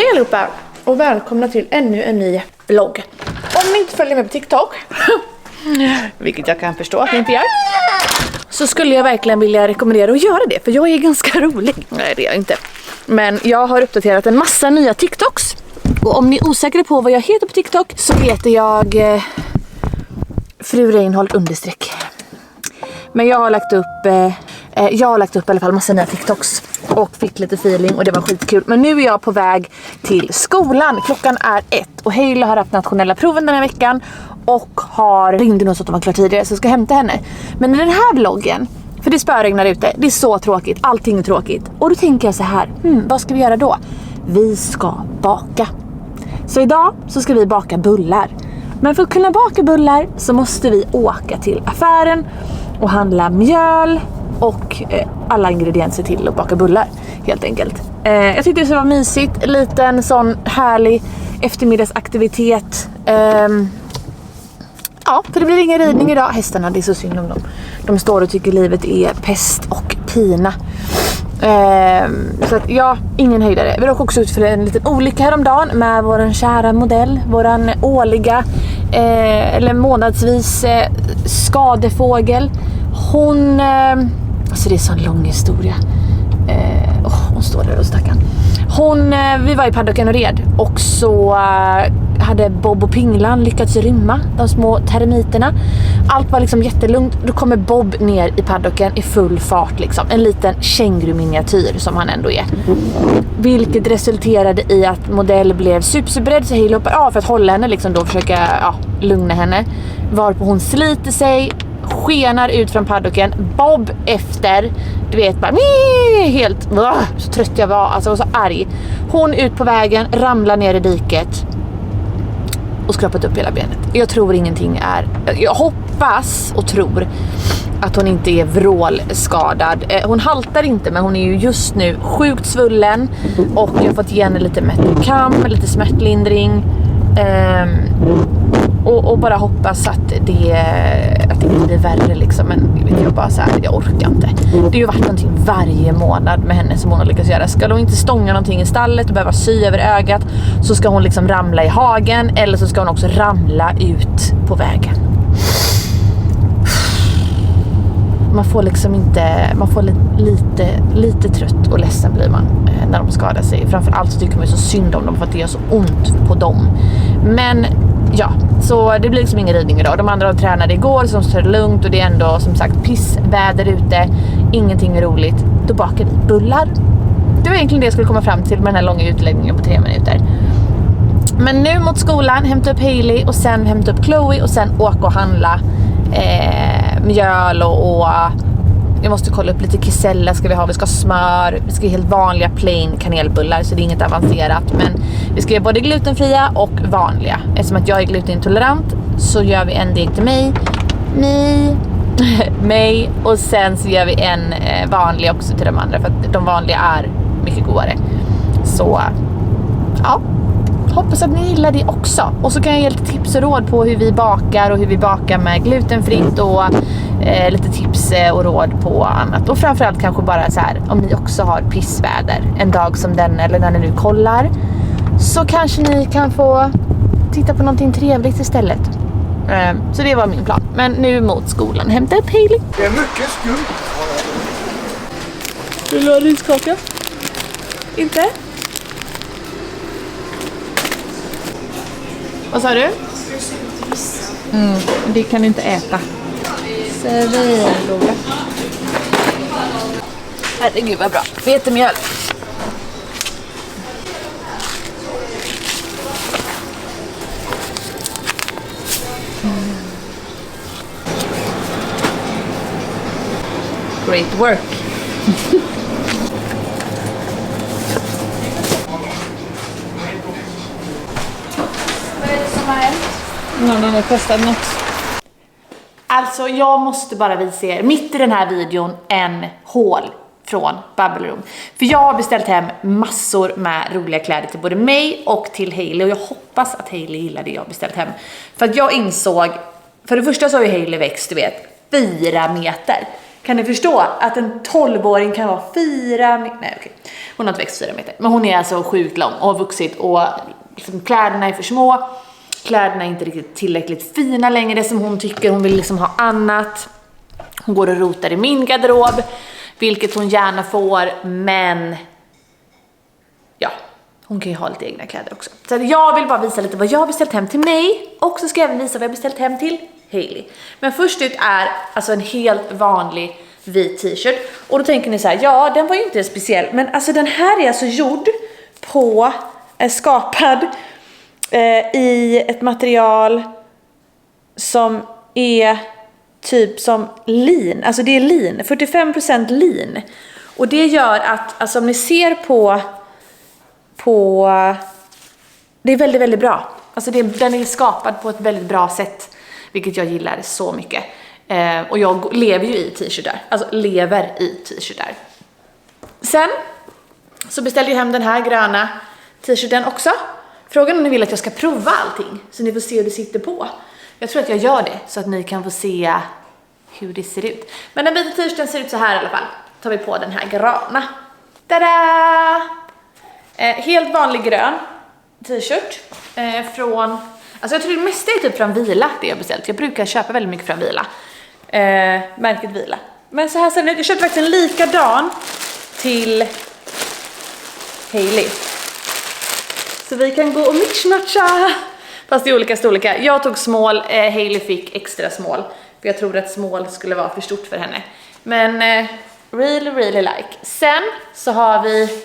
Hej allihopa och välkomna till ännu en ny vlogg. Om ni inte följer med på TikTok, vilket jag kan förstå att ni inte gör, så skulle jag verkligen vilja rekommendera att göra det. För jag är ganska rolig. Nej, det är jag inte. Men jag har uppdaterat en massa nya TikToks. Och om ni är osäkra på vad jag heter på TikTok så heter jag Fru Reinhold _ Men jag har lagt upp i alla fall massa nya TikToks och fick lite feeling och det var skitkul. Men nu är jag på väg till skolan. Klockan är 1 och Hailey har haft nationella proven den här veckan och ringde nog så att de var klar tidigare så jag ska hämta henne. Men i den här vloggen, för det spöregnar ute, det är så tråkigt, allting är tråkigt. Och då tänker jag så här, vad ska vi göra då? Vi ska baka. Så idag så ska vi baka bullar. Men för att kunna baka bullar så måste vi åka till affären och handla mjöl och alla ingredienser till att baka bullar, helt enkelt. Jag tyckte det skulle vara mysigt, liten sån härlig eftermiddagsaktivitet. Ja, för det blir ingen ridning idag. Hästarna, det är så synd om dem. De står och tycker livet är pest och pina. Så att ja, ingen höjdare. Vi råkade också ut för en liten olycka häromdagen med våran kära modell, våran årliga eller månadsvis skadefågel. Hon alltså det är så en lång historia. Hon står där och stackarn. Vi var i paddocken och red och så hade Bob och Pinglan lyckats rymma, de små termiterna. Allt var liksom jättelugnt. Då kommer Bob ner i paddocken i full fart liksom. En liten känguruminiatyr som han ändå är. Vilket resulterade i att modell blev superrädd så Hailey hoppar av för att hålla henne liksom då försöka lugna henne. Varpå hon sliter sig, skenar ut från paddocken. Bob efter, du vet bara helt så trött jag var, alltså jag var så arg. Hon ut på vägen, ramlar ner i diket och skrapat upp hela benet. Jag tror ingenting är, jag hoppas och tror att hon inte är vrålskadad. Hon haltar inte, men hon är ju just nu sjukt svullen och jag har fått ge henne lite Metocam, lite smärtlindring. Och bara hoppas att det inte blir värre liksom. Men vet jag bara så här, jag orkar inte. Det har ju varit någonting varje månad med henne som hon har lyckats göra. Ska hon inte stånga någonting i stallet och behöva sy över ögat, så ska hon liksom ramla i hagen, eller så ska hon också ramla ut på vägen. Man får liksom inte, man får lite trött och ledsen blir man när de skadar sig. Framförallt så tycker man ju så synd om dem för att det gör så ont på dem. Men ja, så det blir liksom ingen ridning idag. De andra tränade igår så de står lugnt och det är ändå som sagt pissväder ute. Ingenting är roligt. Då bakar vi bullar. Det var egentligen det jag skulle komma fram till med den här långa utläggningen på 3 minuter. Men nu mot skolan, hämta upp Hailey och sen hämta upp Chloe och sen åka och handla mjöl och jag måste kolla upp lite kisella ska vi ha. Vi ska ha smör, vi ska ha helt vanliga plain kanelbullar så det är inget avancerat. Men vi ska göra både glutenfria och vanliga. Eftersom att jag är glutenintolerant så gör vi en deg till mig och sen så gör vi en vanlig också till de andra. För att de vanliga är mycket godare. Så ja, hoppas att ni gillar det också. Och så kan jag ge lite tips och råd på hur vi bakar och hur vi bakar med glutenfritt och lite tips och råd på annat. Och framförallt kanske bara så här, om ni också har pissväder en dag som den eller när ni nu kollar, så kanske ni kan få titta på någonting trevligt istället. Så det var min plan. Men nu mot skolan, hämta upp Hailey. Det är mycket skumt. Vill du ha riskaka? Inte? Vad sa du? Det kan du inte äta. Svinlåga. Herregud vad bra. Vetemjöl. Great work. Någon har testat något. Alltså jag måste bara visa er mitt i den här videon en haul från Bubble Room. För jag har beställt hem massor med roliga kläder till både mig och till Hailey. Och jag hoppas att Hailey gillar det jag har beställt hem. För att jag insåg, för det första så har ju Hailey växt, du vet, 4 meter. Kan ni förstå att en 12-åring kan vara 4 meter? Nej, okej. Hon har inte växt 4 meter. Men hon är alltså sjukt lång och har vuxit och liksom, kläderna är för små. Kläderna är inte riktigt tillräckligt fina längre som hon tycker. Hon vill liksom ha annat. Hon går och rotar i min garderob, vilket hon gärna får, men ja, hon kan ju ha lite egna kläder också. Så jag vill bara visa lite vad jag har beställt hem till mig, och så ska jag även visa vad jag har beställt hem till Hailey. Men först ut är alltså en helt vanlig vit t-shirt, och då tänker ni så här: ja, den var ju inte speciell, men alltså den här är alltså gjord på, skapad i ett material som är typ som lin, alltså det är lin, 45% lin, och det gör att, alltså om ni ser på det är väldigt, väldigt bra, alltså den är skapad på ett väldigt bra sätt, vilket jag gillar så mycket, och jag lever ju i t-shirtar, alltså lever i t-shirtar. Sen så beställde jag hem den här gröna t-shirten också. Frågan om ni vill att jag ska prova allting så ni får se hur det sitter på. Jag tror att jag gör det så att ni kan få se hur det ser ut. Men den vita t-shirten ser ut så här i alla fall. Tar vi på den här gröna. Tada! Helt vanlig grön t-shirt från, alltså jag tror det mesta är typ från Vila det jag beställt. Jag brukar köpa väldigt mycket från Vila. Märket Vila. Men så här ser den ut. Jag köpte faktiskt en likadan till Hailey. Så vi kan gå och mixmatcha. Fast i olika storlekar. Jag tog small, Hailey fick extra small. För jag tror att small skulle vara för stort för henne. Men really like. Sen så har vi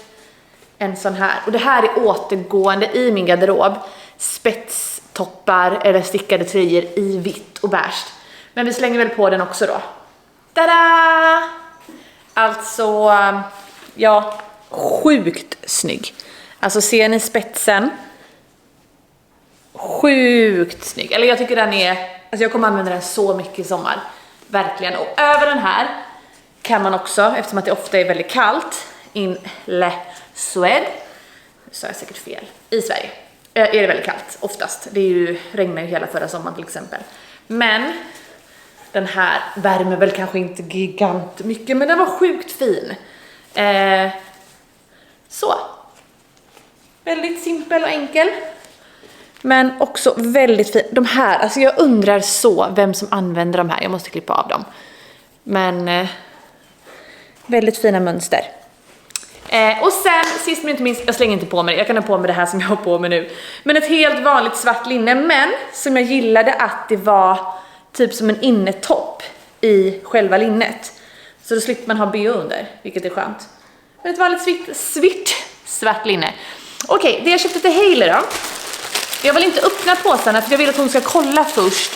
en sån här. Och det här är återgående i min garderob. Spetstoppar eller stickade tröjor i vitt och beige. Men vi slänger väl på den också då. Tada! Alltså, ja, sjukt snygg. Alltså ser ni spetsen? Sjukt snygg. Eller jag tycker den är, alltså jag kommer använda den så mycket i sommar. Verkligen. Och över den här kan man också, eftersom att det ofta är väldigt kallt, in Le Suède, så är jag säkert fel, i Sverige är det väldigt kallt oftast. Det är ju, regnar ju hela förra sommaren till exempel. Men den här värmer väl kanske inte gigant mycket, men den var sjukt fin. Så. Väldigt simpel och enkel. Men också väldigt fin. De här, alltså jag undrar så vem som använder de här. Jag måste klippa av dem. Men väldigt fina mönster. Och sen, sist men inte minst, jag slänger inte på mig det. Jag kan ha på mig det här som jag har på mig nu. Men ett helt vanligt svart linne. Men som jag gillade att det var typ som en innetopp i själva linnet. Så då slipper man ha bh under, vilket är skönt. Men ett vanligt svart linne. Okej, det jag köpte till Hailey då. Jag vill inte öppna påsen för jag vill att hon ska kolla först.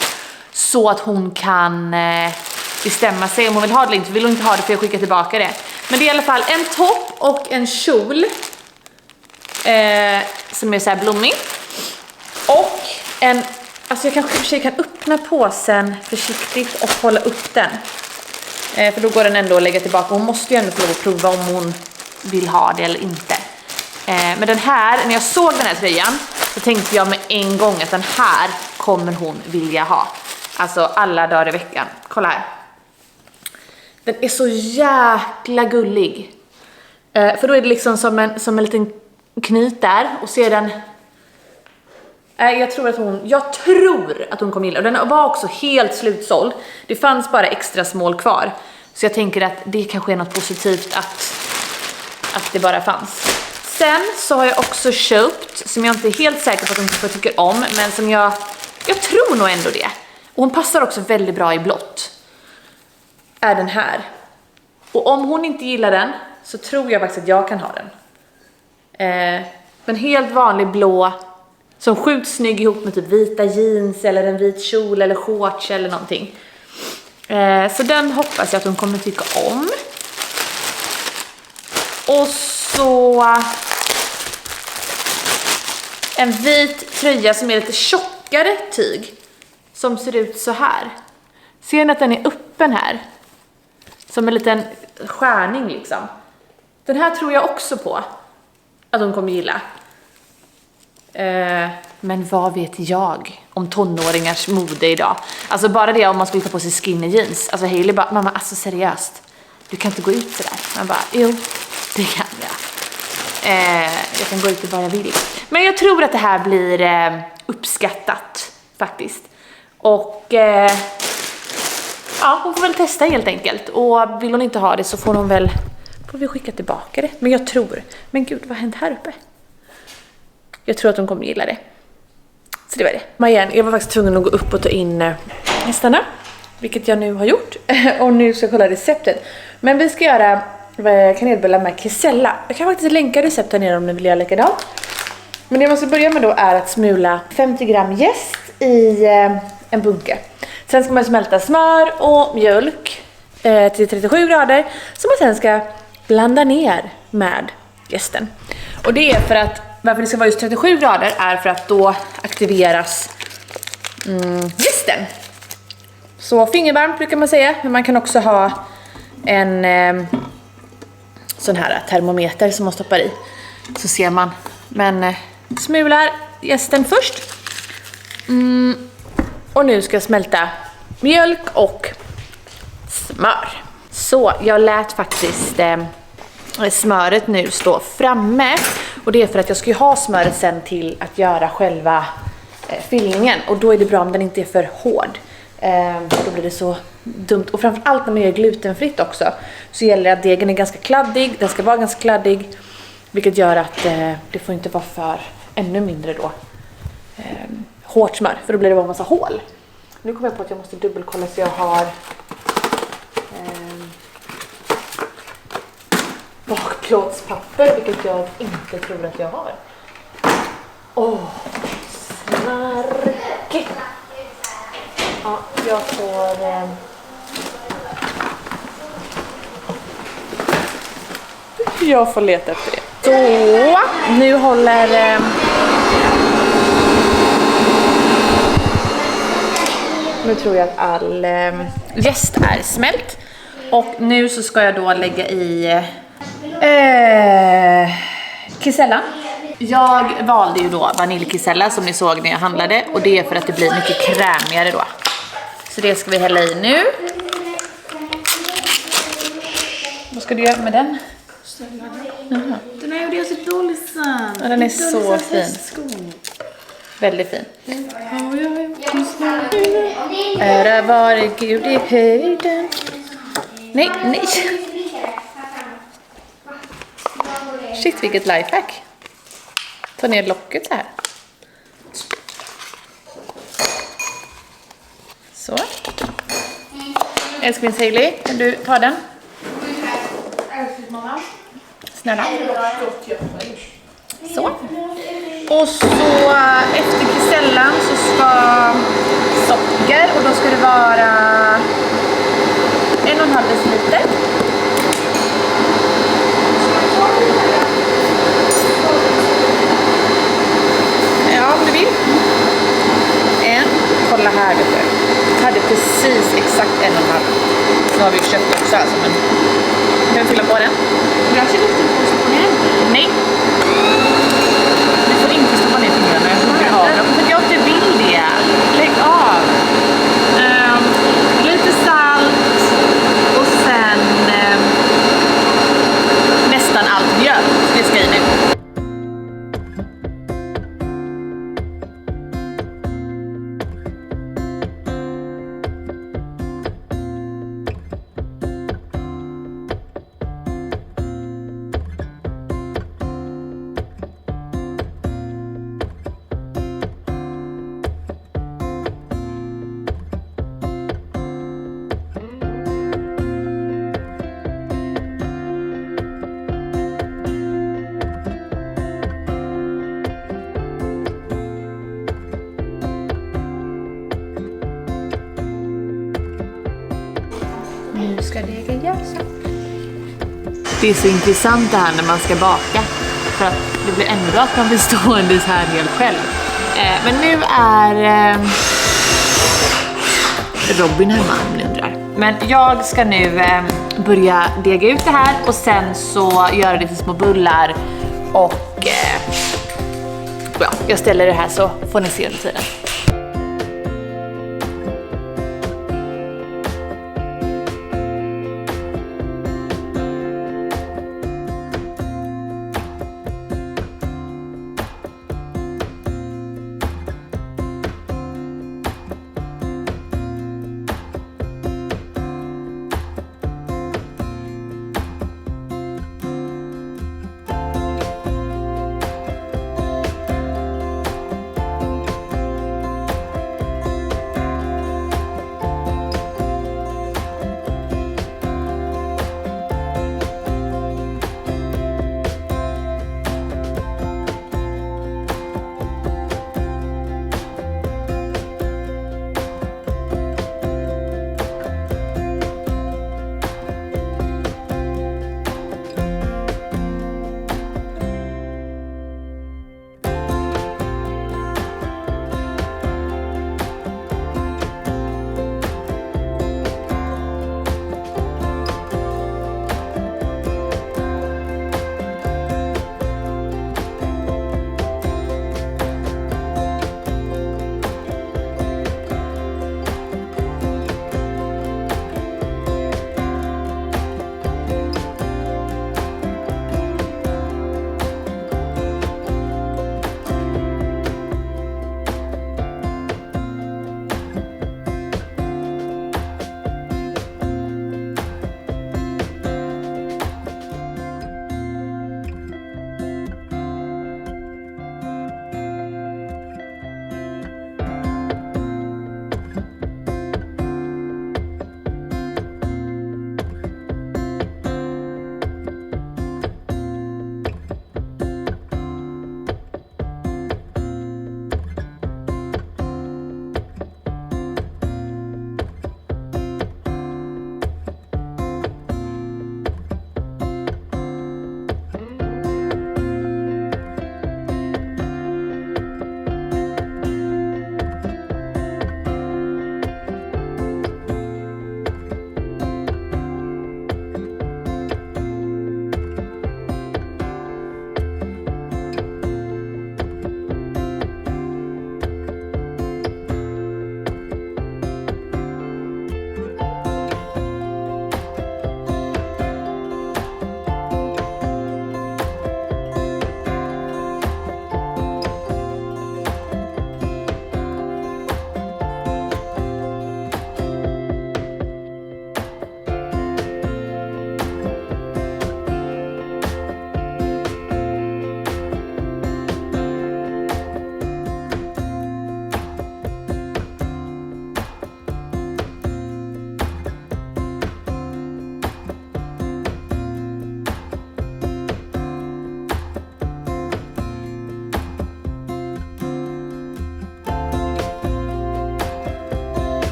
Så att hon kan bestämma sig om hon vill ha det eller inte. Vill hon inte ha det för jag skickar tillbaka det. Men det är i alla fall en topp och en kjol. Som är så här blommig. Och en, alltså jag kanske för sig kan öppna påsen försiktigt och hålla upp den. För då går den ändå att lägga tillbaka. Hon måste ju ändå få lov att prova om hon vill ha det eller inte. Men den här, när jag såg den här tröjan så tänkte jag med en gång att den här kommer hon vilja ha. Alltså alla dagar i veckan. Kolla här. Den är så jäkla gullig. För då är det liksom som en liten knyt där. Och sedan jag tror att hon kommer gilla. Och den var också helt slutsåld. Det fanns bara extra smål kvar. Så jag tänker att det kanske är något positivt att det bara fanns. Sen så har jag också köpt, som jag inte är helt säker på att hon tycker om, men som jag tror nog ändå det. Och hon passar också väldigt bra i blått. Är den här. Och om hon inte gillar den så tror jag faktiskt att jag kan ha den. Men helt vanlig blå. Som sjukt snygg ihop med typ vita jeans eller en vit kjol eller shorts eller någonting. Så den hoppas jag att hon kommer tycka om. Och så en vit tröja som är lite tjockare tyg. Som ser ut så här. Ser ni att den är öppen här? Som en liten skärning liksom. Den här tror jag också på att hon kommer gilla. Men vad vet jag om tonåringars mode idag? Alltså bara det om man skulle ta på sig skinny jeans. Alltså Hailey bara, mamma alltså seriöst. Du kan inte gå ut sådär. Man bara, jo det kan jag. Jag kan gå ut och bara jag vill. Men jag tror att det här blir uppskattat faktiskt. Och ja, hon får väl testa helt enkelt. Och vill hon inte ha det så får vi skicka tillbaka det. Men jag tror, men gud vad har hänt här uppe? Jag tror att de kommer gilla det. Så det var det. Marianne, jag var faktiskt tvungen att gå upp och ta in hästarna. Vilket jag nu har gjort. Och nu ska jag kolla receptet. Men vi ska göra kanelbullar med kisella. Jag kan faktiskt länka receptet ner om ni vill göra likadant. Men det jag måste börja med då är att smula 50 gram jäst i en bunke. Sen ska man smälta smör och mjölk till 37 grader. Som man sen ska blanda ner med jästen. Och det är för att, varför det ska vara just 37 grader är för att då aktiveras jästen. Så fingervarmt brukar man säga. Men man kan också ha en sån här termometer som man stoppar i. Så ser man. Men smular jästen först. Och nu ska jag smälta mjölk och smör. Så jag lät faktiskt smöret nu stå framme. Och det är för att jag ska ju ha smöret sen till att göra själva fyllningen. Och då är det bra om den inte är för hård. Då blir det så dumt. Och framförallt när man gör glutenfritt också så gäller det att degen är ganska kladdig. Den ska vara ganska kladdig. Vilket gör att det får inte vara för ännu mindre då hårt smör. För då blir det bara en massa hål. Nu kommer jag på att jag måste dubbelkolla så jag har bakplåtspapper. Vilket jag inte tror att jag har. Snarkigt. Ja, jag får leta efter det. Så, nu håller nu tror jag att all jäst är smält. Och nu så ska jag då lägga i kisella. Jag valde ju då vaniljkisella som ni såg när jag handlade. Och det är för att det blir mycket krämigare då. Så det ska vi hälla i nu. Vad ska du göra med den? Jaha. Den är ju så dålig sen. Ja, den är så fin. Väldigt fin. Ära vare Gud i höjden. Nej. Shit, vilket lifehack. Ta ner locket så här. Så. Älsklings Hailey, kan du ta den? Snälla. Så. Och så efter kisellan så ska socker och då ska det vara 1,5 deciliter. Ja, om du vill. Kolla här vet du. Jag hade precis exakt 1,5. Nu har vi ju köpt också alltså, men kan vi fylla på den? Jag ser lite på ner. Nej. Du får inte stoppa ner fingrarna. Jag hugger av dem. För jag inte vill det. Lägg av. Lite salt. Och sen nästan allt mjöl. Det ska i nu. Nu ska degen jäsa. Det är så intressant det här när man ska baka. För att det blir ändå att man blir stående så här helt själv. Men nu är Robin hemma om ni undrar. Men jag ska nu börja dega ut det här. Och sen så göra det till små bullar. Och Ja, jag ställer det här så får ni se under tiden.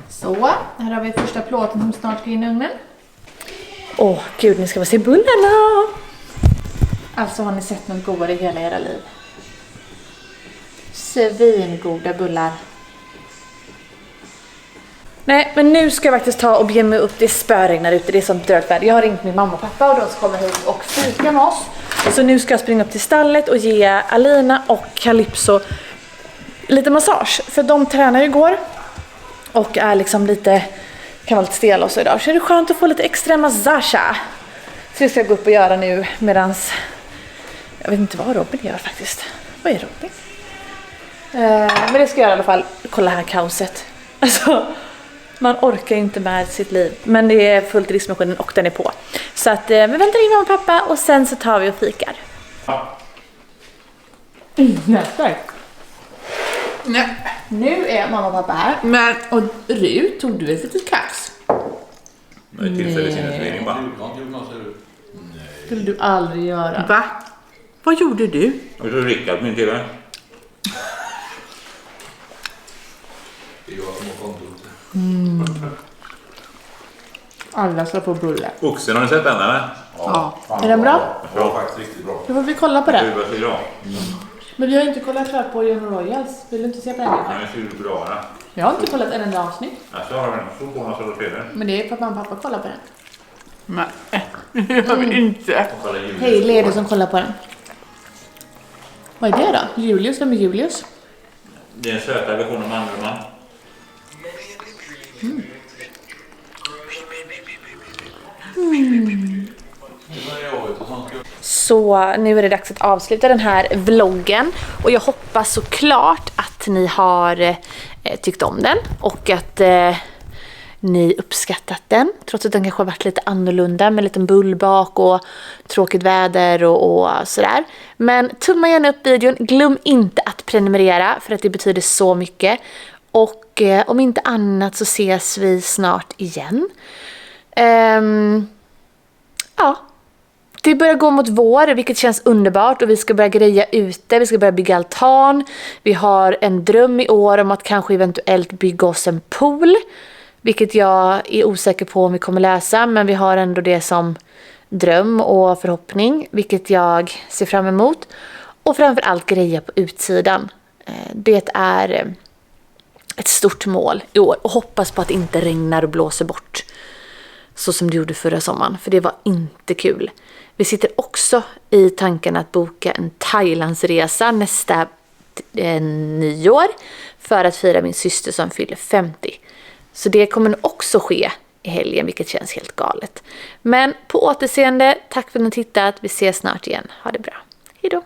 Så, här har vi första plåten som snart ska in i ugnen. Åh, gud, ni ska få se bullarna! Alltså, har ni sett något godare i hela era liv? Svingoda bullar. Nej, men nu ska jag faktiskt ta och bege mig upp. Det spöregnar ute, det är sånt dörrt väder. Jag har ringt min mamma och pappa och de ska komma hit och fika med oss. Så nu ska jag springa upp till stallet och ge Alina och Calypso lite massage. För de tränade igår och är liksom lite, kan vara lite stela och så idag. Så är det skönt att få lite extra massage. Så det ska jag gå upp och göra nu medans, jag vet inte vad Robin gör faktiskt. Vad är Robin? Men det ska jag göra i alla fall. Kolla här kaoset. Alltså, man orkar inte med sitt liv. Men det är fullt i diskmaskinen och den är på. Så att vi väntar in mamma och pappa och sen så tar vi och fikar. Nej. Nu är mamma och pappa här. Men, och Rut, tog du ett litet kax? Nej, tillfällig sinnesförvirring bara. Skulle du aldrig göra. Va? Vad gjorde du? Och så Rickard på min tv. Det är jag som har kontot. Alla ska få bulle. Oxen, har ni sett den eller? Ja. Fan, Är den bra? Det var faktiskt riktigt bra. Då får vi kolla på Det det. var så bra. Men vi har inte kollat klart på John Royals. Vill du inte se på den kanske? Den är så bra. Ja. Jag har inte kollat en enda avsnitt. Jag har den så på några sådana filmer. Men det är för att mamma och pappa kollar på den. Nej, det gör vi inte. Hej, det är du som kollar på den. Vad är det då? Julius? Vem är Julius? Det är en sötare version av Mandelmann. Så nu är det dags att avsluta den här vloggen. Och jag hoppas såklart att ni har tyckt om den. Och att ni uppskattat den. Trots att den kanske har varit lite annorlunda med lite bullbak och tråkigt väder och sådär. Men tumma gärna upp videon. Glöm inte att prenumerera för att det betyder så mycket. Och om inte annat så ses vi snart igen. Ja. Det börjar gå mot vår, vilket känns underbart, och vi ska börja greja ute, vi ska börja bygga altan. Vi har en dröm i år om att kanske eventuellt bygga oss en pool, vilket jag är osäker på om vi kommer lösa, men vi har ändå det som dröm och förhoppning, vilket jag ser fram emot. Och framförallt greja på utsidan. Det är ett stort mål i år, och hoppas på att det inte regnar och blåser bort så som det gjorde förra sommaren, för det var inte kul. Vi sitter också i tanken att boka en Thailandsresa nästa nyår för att fira min syster som fyller 50. Så det kommer nog också ske i helgen, vilket känns helt galet. Men på återseende, tack för att ni har tittat. Vi ses snart igen. Ha det bra. Hej då!